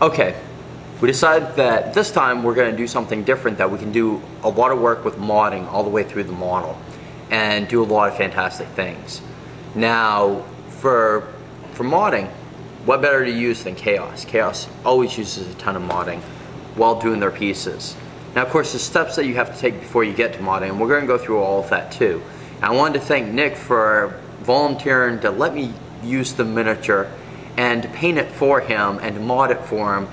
Okay, we decided that this time we're going to do something different, that we can do a lot of work with modding all the way through the model and do a lot of fantastic things. Now, for modding, what better to use than Chaos? Chaos always uses a ton of modding while doing their pieces. Now, of course, there's steps that you have to take before you get to modding, and we're going to go through all of that too. And I wanted to thank Nick for volunteering to let me use the miniature and paint it for him and mod it for him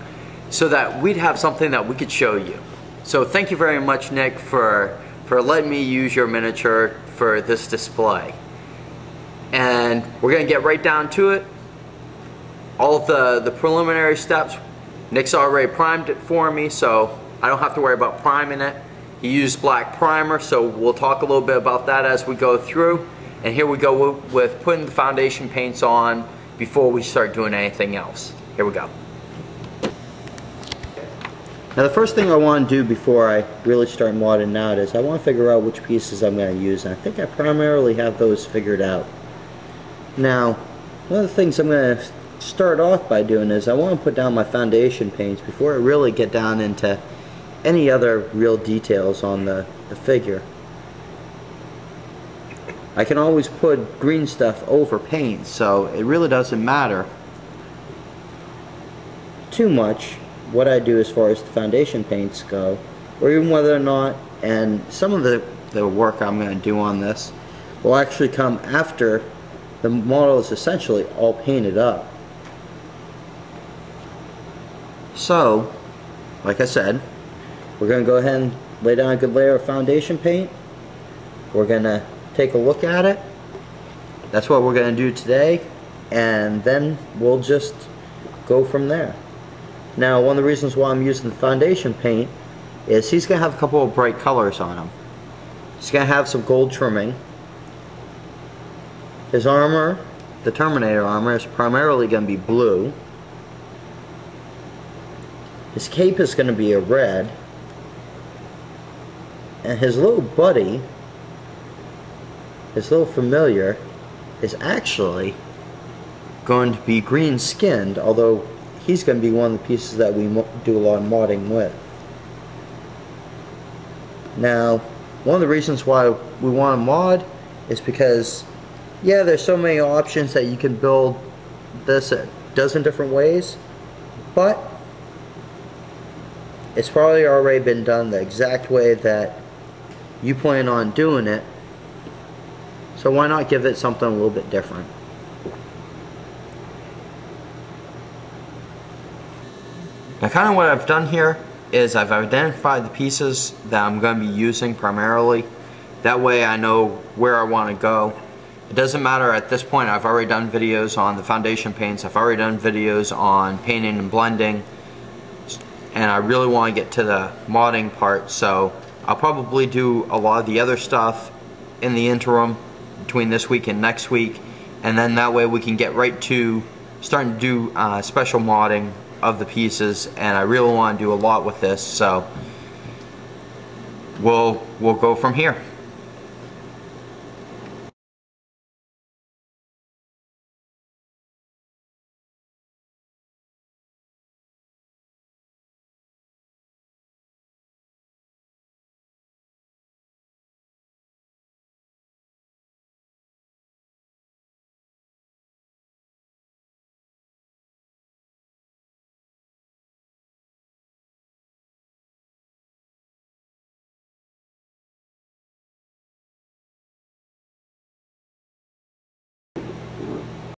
so that we'd have something that we could show you. So thank you very much, Nick, for letting me use your miniature for this display. And we're going to get right down to it. All of the preliminary steps, Nick's already primed it for me, so I don't have to worry about priming it. He used black primer, so we'll talk a little bit about that as we go through. And here we go with putting the foundation paints on before we start doing anything else. Here we go. Now the first thing I want to do before I really start modding out is I want to figure out which pieces I'm going to use, and I think I primarily have those figured out. Now, one of the things I'm going to start off by doing is I want to put down my foundation paints before I really get down into any other real details on the figure. I can always put green stuff over paint, so it really doesn't matter too much what I do as far as the foundation paints go, or even whether or not, and some of the work I'm going to do on this will actually come after the model is essentially all painted up. So, like I said, we're going to go ahead and lay down a good layer of foundation paint. We're going to take a look at it. That's what we're going to do today, and then we'll just go from there. Now, one of the reasons why I'm using the foundation paint is he's going to have a couple of bright colors on him. He's going to have some gold trimming. His armor, the Terminator armor, is primarily going to be blue. His cape is going to be a red. And his little buddy, his little familiar, is actually going to be green skinned, although he's going to be one of the pieces that we do a lot of modding with. Now, one of the reasons why we want to mod is because, yeah, there's so many options that you can build this a dozen different ways, but it's probably already been done the exact way that you plan on doing it, so why not give it something a little bit different? Now, kind of what I've done here is I've identified the pieces that I'm going to be using primarily. That way I know where I want to go. It doesn't matter at this point. I've already done videos on the foundation paints. I've already done videos on painting and blending. And I really want to get to the modding part, so I'll probably do a lot of the other stuff in the interim between this week and next week, and then that way we can get right to starting to do special modding of the pieces. And I really want to do a lot with this, so we'll go from here.